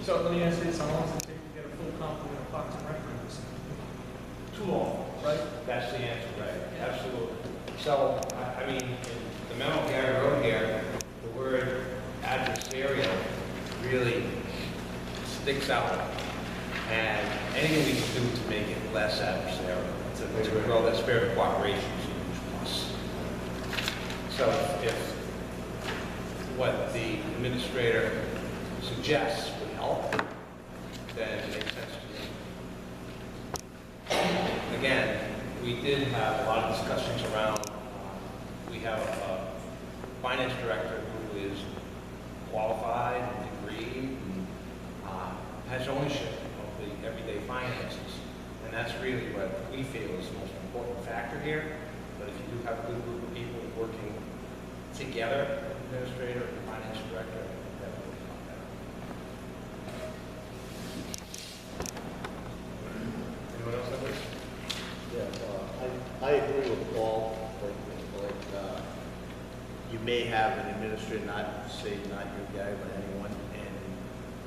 So let me ask you this, how long does it take to get a full complement of Parks and Rec members? Too long. Right? That's the answer, right? Yeah. Absolutely. So, I mean, in the memo Gary wrote here, the word adversarial really sticks out. And anything we can do to make it less adversarial, to grow that spirit of cooperation is a huge plus. So if what the administrator suggests would help, then it makes sense to me. Again, we did have a lot of discussions around, we have a finance director who is qualified and degreed and has ownership of the everyday finances. And that's really what we feel is the most important factor here. But if you do have a good group of people working together, administrator and finance director, that would come better. Anyone else have this? Yeah, I agree with Paul. You may have an administrator, not your guy, but anyone, and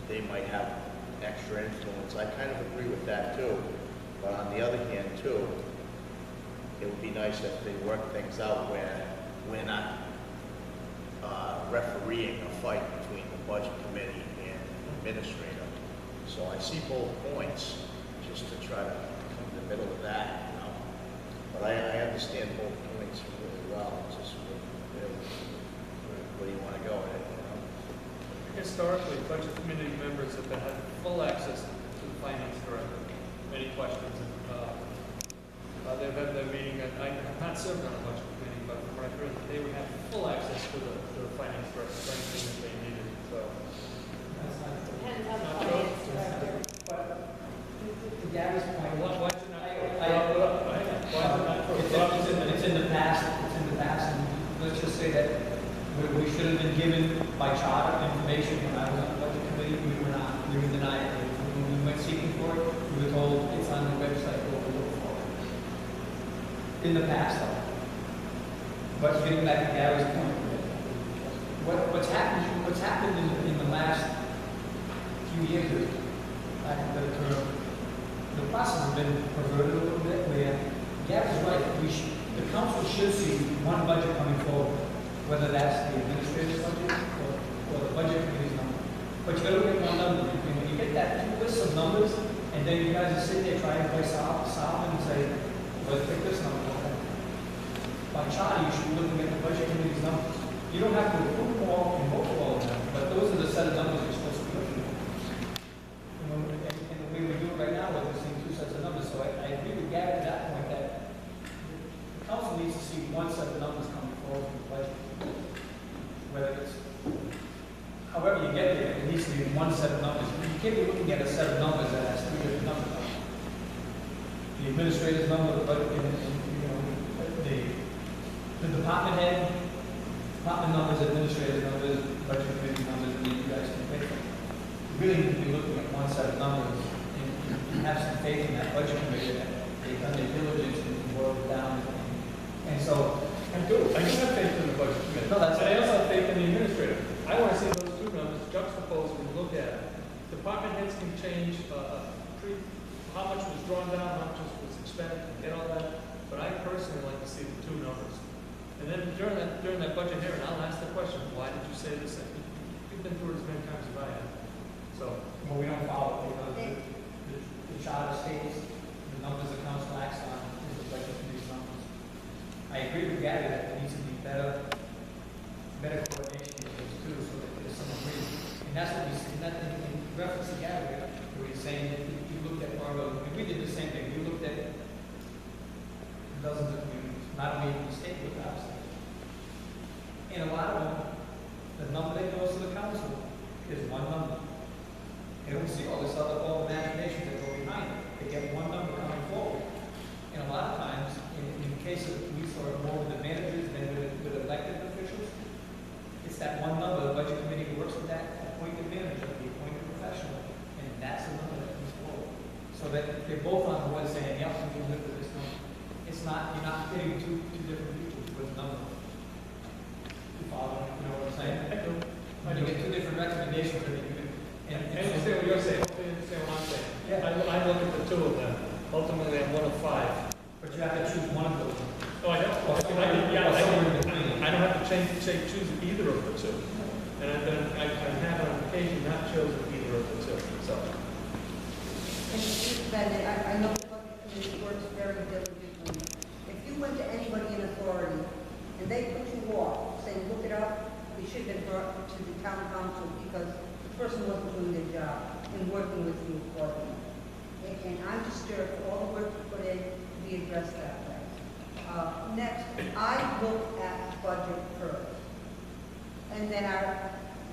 they might have extra influence. I kind of agree with that too. But on the other hand too, it would be nice if they work things out where we're not refereeing a fight between the budget committee and the administrator. So I see both points, just to try to come in the middle of that, you know. But I understand both points really well. It's just where do you want to go with it, you know? Historically, budget committee members have had full access to the finance director. Any questions? They've had their meeting, and I'm not served on a budget committee, but from what I've heard, they would have full access to the finance director for anything that they needed, so. Depends on the Not finance true. director. To Gary's point, Why is it not? I- Why is it not true? it's in the past, and let's just say that we should have been given by charter information when I was on the budget committee, we were not, we were denied it. When we went seeking for it, we were told it's on the website, go look for it. In the past, though. But getting back to Gary's point, what's happened in the last few years is, I can better term, the process has been perverted a little bit, where Gary's right, the council should see one budget coming forward, whether that's the administrator's budget or the budget committee's number. But you gotta look at one number, and when you get that two lists of numbers, and then you guys are sitting there trying to play solve and say, well, let's pick this number. By charter, you should be looking at the budget committee's numbers. You don't have to approve all and vote for all of them, but those are the set of numbers you're supposed to be looking at. And the way we do it right now, we're seeing two sets of numbers, so I agree with Gary at that point that the council needs to see one set of numbers coming forward from the budget. Whether it's, however you get there, it needs to be one set of numbers. You can't be looking at a set of numbers that has three different numbers on it. The administrator's number, the budget, the department head, department numbers, administrator's numbers, budget committee numbers, and you guys can pick them. You really need to be looking at one set of numbers and have some faith in that budget committee that they've done their diligence and boiled it down. And so, I do have faith in the budget committee. No, that's- And I also have faith in the administrator. I want to see those two numbers juxtaposed when you look at it. Department heads can change, how much was drawn down, how much was expended, get all that. But I personally like to see the two numbers. And then during that budget hearing, I'll ask the question, why did you say this? You've been through it as many times as I have. So, well, we don't follow it because the charter states the numbers the council acts on is the budget committee's numbers. I agree with Gary that there needs to be better coordination with those two so that there's some agreement. And that's what we see, in reference to Gary, where he's saying that you looked at Marvel, and we did the same thing. We looked at dozens of communities, not only in the state, but out of state. And a lot of them, the number that goes to the council is one number. They don't see all this other, all the machinations that go behind it. They get one number coming forward. And a lot of times, in the case of the police or more with the managers than with elected officials, it's that one number, the budget committee works with that appointed manager, the appointed professional, and that's the number that comes forward. So that they're both on board saying, yep, we can live with this number. It's not, you're not getting two different people with numbers. You follow, you know what I'm saying? I do. When you get two different recommendations, and I understand what you're I don't have to choose either of the two. And I've been, I have on occasion not chosen either of the two, so. And I know the budget committee works very diligently. If you went to anybody in authority and they put you off, saying, look it up, it should have been brought to the town council because the person wasn't doing their job and working with you accordingly. And I'm disturbed for all the work you put in to be addressed that way. Next, I look at budget first. And then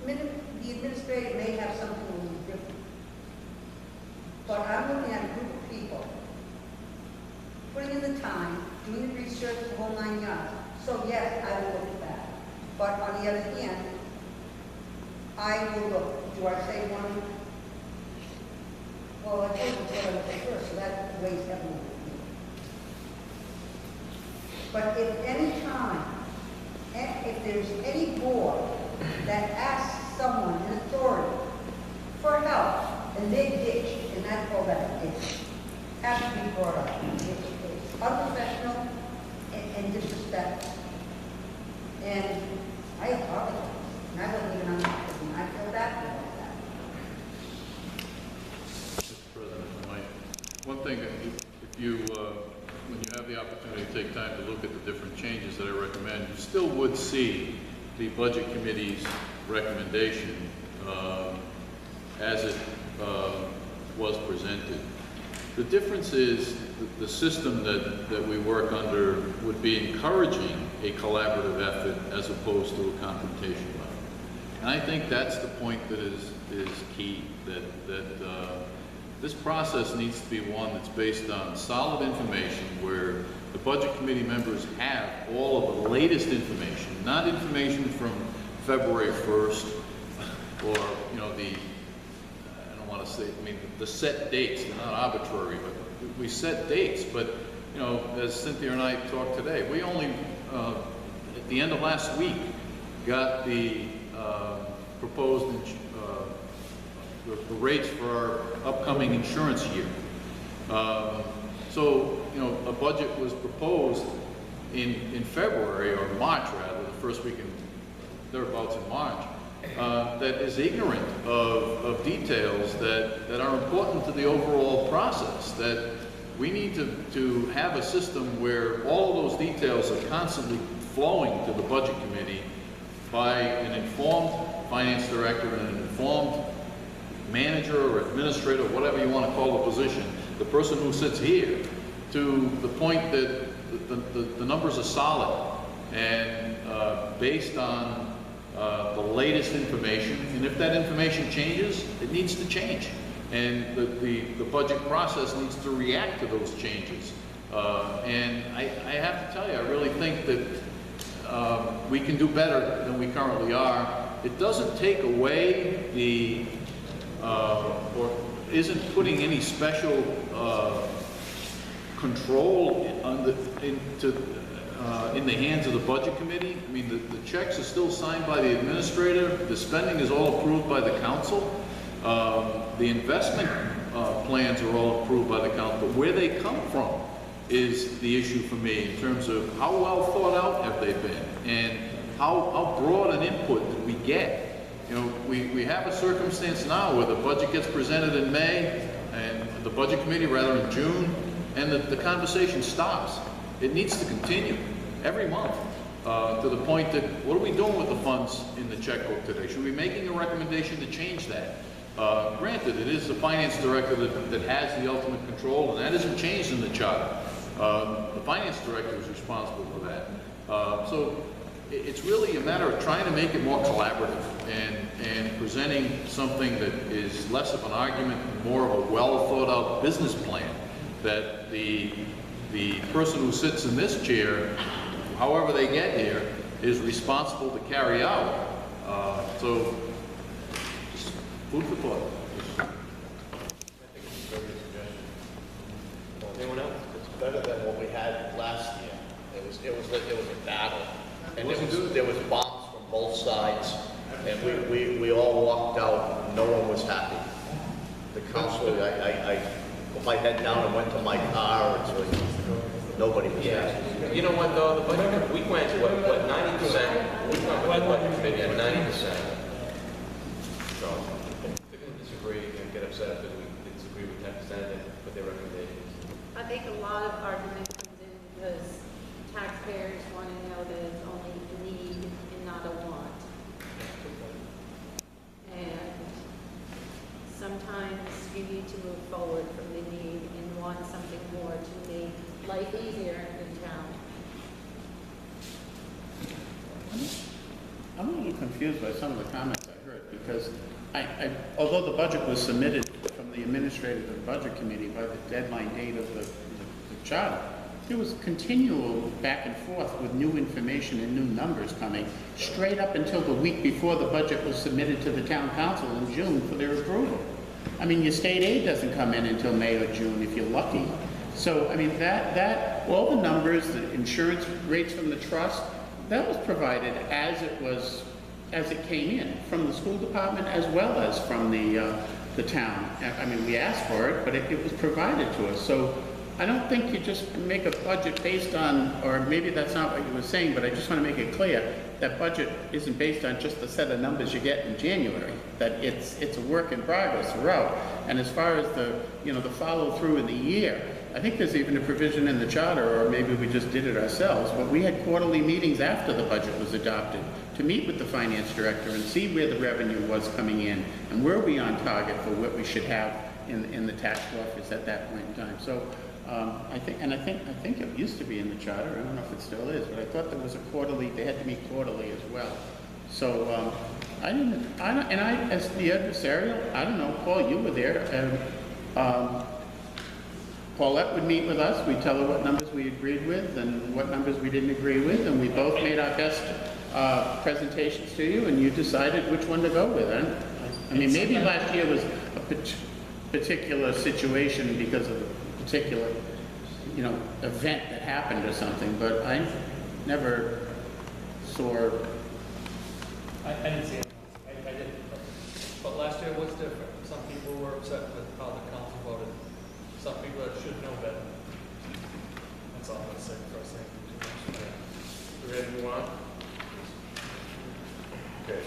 the administrator may have something a little different. But I'm looking at a group of people, putting in the time, doing the research, the whole 9 yards. So yes, I will look at that. But on the other hand, I will look. Do I say one? Well, I think it's what I would say first, so that weighs heavily with me. But if any time, if there's any board that asks someone in authority for help, and they ditch, and I call that a ditch, has to be brought up. It's unprofessional and disrespectful. And I apologize. And I wasn't even on that, and I feel bad about that. Mr. President, if I might. One thing, if you, when you have the opportunity to take time to look at the different changes that I recommend, you still would see the Budget Committee's recommendation as it was presented. The difference is the system that we work under would be encouraging a collaborative effort as opposed to a confrontation level. And I think that's the point that is key, that this process needs to be one that's based on solid information where the Budget Committee members have all of the latest information, not information from February 1st or, you know, I don't want to say, I mean, the set dates, they're not arbitrary, but we set dates. But, you know, as Cynthia and I talked today, we only, at the end of last week, got the proposed the rates for our upcoming insurance year. So, you know, a budget was proposed in February, or March rather, the first week in, thereabouts in March, that is ignorant of details that are important to the overall process, that we need to have a system where all of those details are constantly flowing to the Budget Committee by an informed finance director and an informed manager or administrator, whatever you want to call the position, the person who sits here, to the point that the numbers are solid and based on the latest information. And if that information changes, it needs to change. And the budget process needs to react to those changes. And I have to tell you, I really think that we can do better than we currently are. It doesn't take away the, or isn't putting any special control in the hands of the Budget Committee. I mean, the checks are still signed by the administrator. The spending is all approved by the council. The investment plans are all approved by the council. But where they come from is the issue for me in terms of how well thought out have they been and how broad an input did we get. You know, we have a circumstance now where the budget gets presented in May and the Budget Committee rather in June, and the conversation stops. It needs to continue every month to the point that, what are we doing with the funds in the checkbook today? Should we be making a recommendation to change that? Granted, it is the finance director that has the ultimate control, and that isn't changed in the charter. The finance director is responsible for that. So it's really a matter of trying to make it more collaborative and presenting something that is less of an argument and more of a well thought out business plan that the person who sits in this chair, however they get here, is responsible to carry out. So, food for thought. I think it's a very good suggestion. Anyone else? It's better than what we had last year. It was a battle. And there was bombs from both sides. And we all walked out, and no one was happy. The council, I put my head down and went to my car, and so nobody was happy. You know what, though, the budget, we went, what, 90% I want budget you- committee at 90%. So, They're gonna disagree and get upset because we disagree with 10% and with their recommendations. I think a lot of argument comes in because taxpayers want to know that it's only a need and not a want. And sometimes you need to move forward from the need and want something more to make life easier in town. I'm a little confused by some of the comments I heard, because although the budget was submitted from the administrative and budget committee by the deadline date of the charter, there was continual back and forth with new information and new numbers coming, straight up until the week before the budget was submitted to the town council in June for their approval. I mean, your state aid doesn't come in until May or June if you're lucky. So, I mean, all the numbers, the insurance rates from the trust, that was provided as it came in from the school department as well as from the town. I mean, we asked for it, but it was provided to us. So I don't think you just make a budget based on, or maybe that's not what you were saying, but I just want to make it clear that budget isn't based on just the set of numbers you get in January, that it's a work in progress throughout. And as far as the follow through in the year, I think there's even a provision in the charter, or maybe we just did it ourselves, but we had quarterly meetings after the budget was adopted to meet with the finance director and see where the revenue was coming in and were we on target for what we should have in the tax office at that point in time. So I think it used to be in the charter. I don't know if it still is, but I thought there was a quarterly. They had to meet quarterly as well. So as the adversarial, I don't know, Paul, you were there. Paulette would meet with us. We'd tell her what numbers we agreed with and what numbers we didn't agree with, and we both made our best presentations to you, and you decided which one to go with. I mean, maybe last year was a particular situation because of a particular, event that happened or something, but I never saw. I didn't see it. I didn't. But last year was different. Some people were upset with how the council voted. Some people that should know better. That's all I'm going to say first thing. we ready to move on? Okay.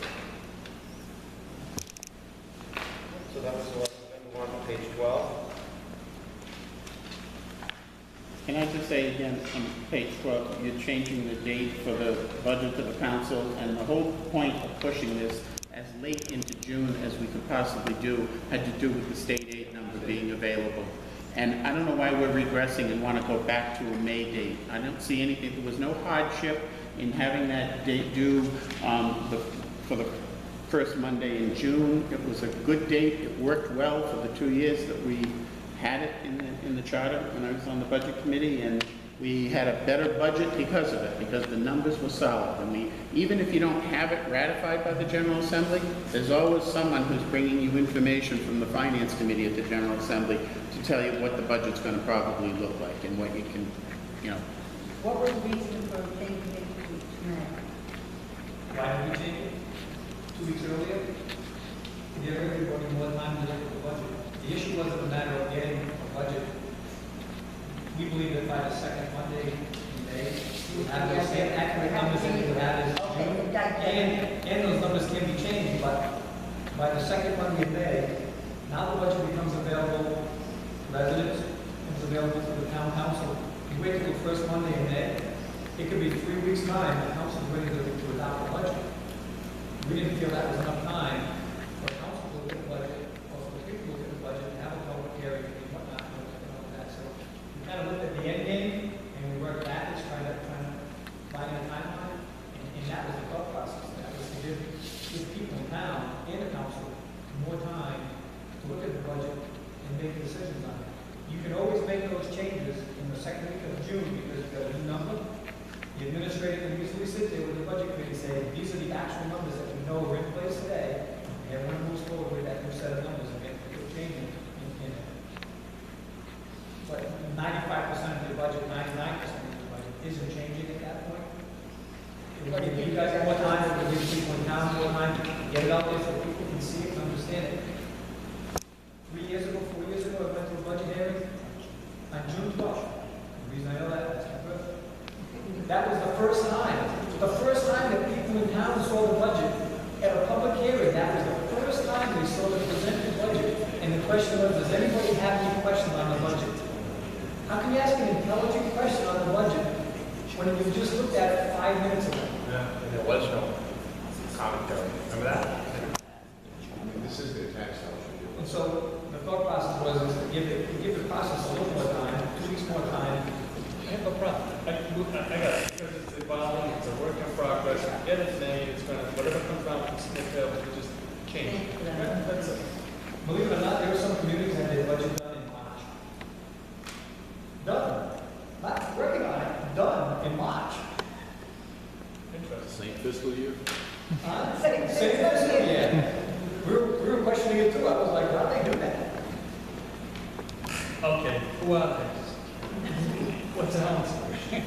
So that was 11, then move on to page 12. Can I just say again, on page 12, you're changing the date for the budget to the council, and the whole point of pushing this as late into June as we could possibly do had to do with the state aid number being available. And I don't know why we're regressing and want to go back to a May date. I don't see anything. There was no hardship in having that date due for the first Monday in June. It was a good date. It worked well for the 2 years that we had it in the charter when I was on the budget committee, and we had a better budget because of it, because the numbers were solid. And even if you don't have it ratified by the General Assembly, there's always someone who's bringing you information from the Finance Committee at the General Assembly to tell you what the budget's going to probably look like and what you can, What was the reason for changing it to May? Why did we change it 2 weeks earlier? To give everybody more time to look at the budget. The issue wasn't a matter of getting a budget. We believe that by the second Monday in May, we'll have those same accurate numbers that we had in June. And those numbers can be changed, but by the second Monday in May, now the budget becomes available to residents, becomes available to the town council. You wait till the first Monday in May, it could be 3 weeks' time, the council's ready to adopt the budget. We didn't feel that was enough time for council to look at the budget, or for the people to look at the budget, and have a public hearing and whatnot, and all that. So we kind of looked at the end game, and we worked backwards, trying to find a timeline, and that was the thought process. That was to give people in town and the council more time to look at the budget and make decisions on it. You can always make those changes in the second week of June because you've got a new number. The administrator can usually sit there with the budget committee saying, these are the actual numbers that we know are in place today, and everyone moves forward with that new set of numbers and make a change in it. But 95% of your budget, 99% of your budget isn't changing at that point. It will give you guys more time, it will give people in town more time to get it out there so people can see it and understand it. 4 years ago, I went to a budget hearing on June 12th. The reason I know that is because that was the first time that people in town saw question was, does anybody have any questions on the budget? How can you ask an intelligent question on the budget when you just looked at it 5 minutes ago? Yeah, and there was no commentary. Remember that? This is the tax dollars. And so the thought process was is to give the process a little more time, 2 weeks more time. I have no problem. I got it, because it's evolving, it's a work in progress, get it made, it's gonna, whatever comes down from Smithfield, we just change. That's it. Believe it or not, there are some communities that had their budget done in March. Done. Not working on it, done in March. Interesting. Same fiscal year? Same fiscal year. We were questioning it too. I was like, how do they do that? Okay, who are they? What's the house? They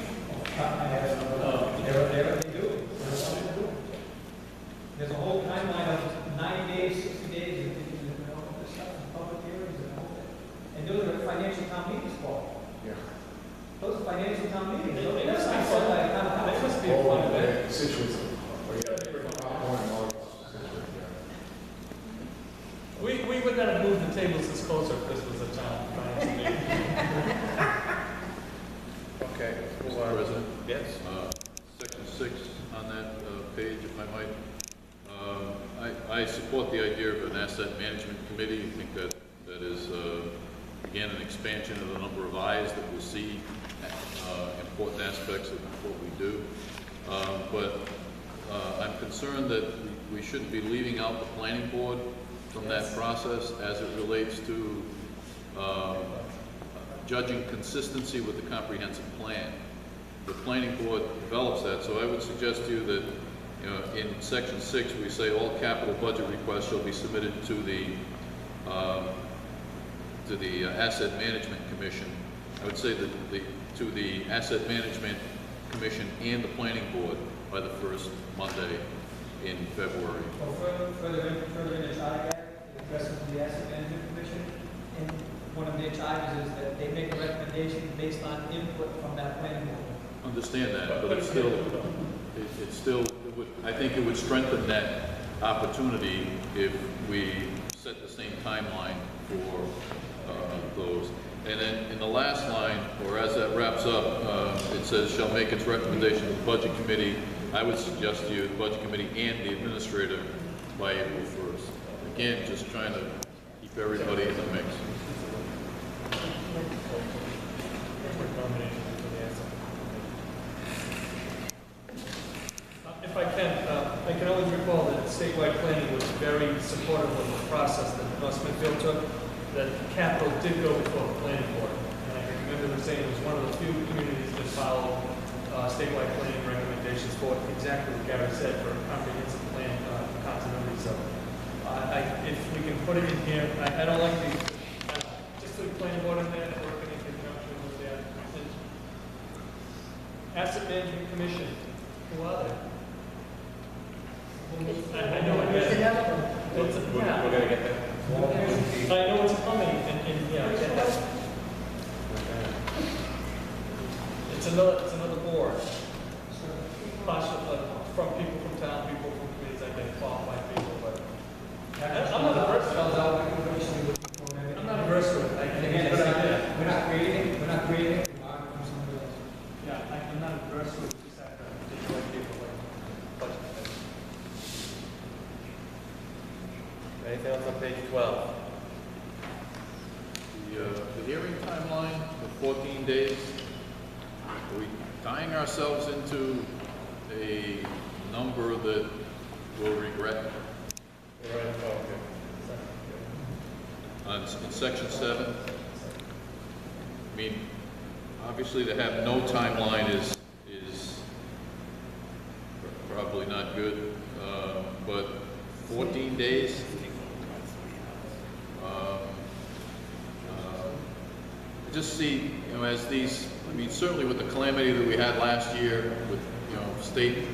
do. There's a whole timeline of 90 days, 60 days, and all this stuff, and public hearings and all that. And those are financial town meetings, Paul. Yeah. Those are financial town meetings. They That's must be not fun. set by a town They council. must be a fun event. Situations, or you gotta bring popcorn and all that. We would not have moved the tables this closer if this was a town finance meeting. Okay. Mr. President? Yes. Section 6 on that page, if I might. I support the idea of an asset management committee. I think that is, again, an expansion of the number of eyes that will see important aspects of what we do. But I'm concerned that we shouldn't be leaving out the planning board from that process as it relates to judging consistency with the comprehensive plan. The planning board develops that, so I would suggest to you that, in section 6, we say all capital budget requests shall be submitted to the Asset Management Commission. I would say that to the Asset Management Commission and the planning board by the first Monday in February. Well, further in the charter, it addresses the Asset Management Commission, and one of their charges is that they make a recommendation based on input from that planning board. Understand that, but it's still, I think it would strengthen that opportunity if we set the same timeline for those. And then in the last line, or as that wraps up, it says, shall make its recommendation to the Budget Committee. I would suggest to you, the Budget Committee and the Administrator by April 1st. Again, just trying to keep everybody in the mix. If I can always recall that statewide planning was very supportive of the process that North Smithfield took, that capital did go before the planning board. And I can remember them saying it was one of the few communities that followed statewide planning recommendations for exactly what Gary said, for a comprehensive plan continuity. So if we can put it in here, I don't like the, just the planning board in there, working in conjunction with the Asset Management Commission. Who are they? I know it is. We're gonna get that. I know it's coming, and yeah, I get that. It's another board. Possibly from people from town, people from communities, I get qualified people, but I'm not averse to it. I'm not averse to it. And again, it's not, we're not creating it, we're not creating it, we're borrowing from somebody else. Yeah, I'm not averse to it, just have to take the right people away. Anything else on page 12? The hearing timeline for 14 days, are we tying ourselves into a number that we'll regret? Right, okay. In section 7, I mean, obviously to have no timeline is probably not good, but 14 days? I just see, as these, I mean, certainly with the calamity that we had last year with, state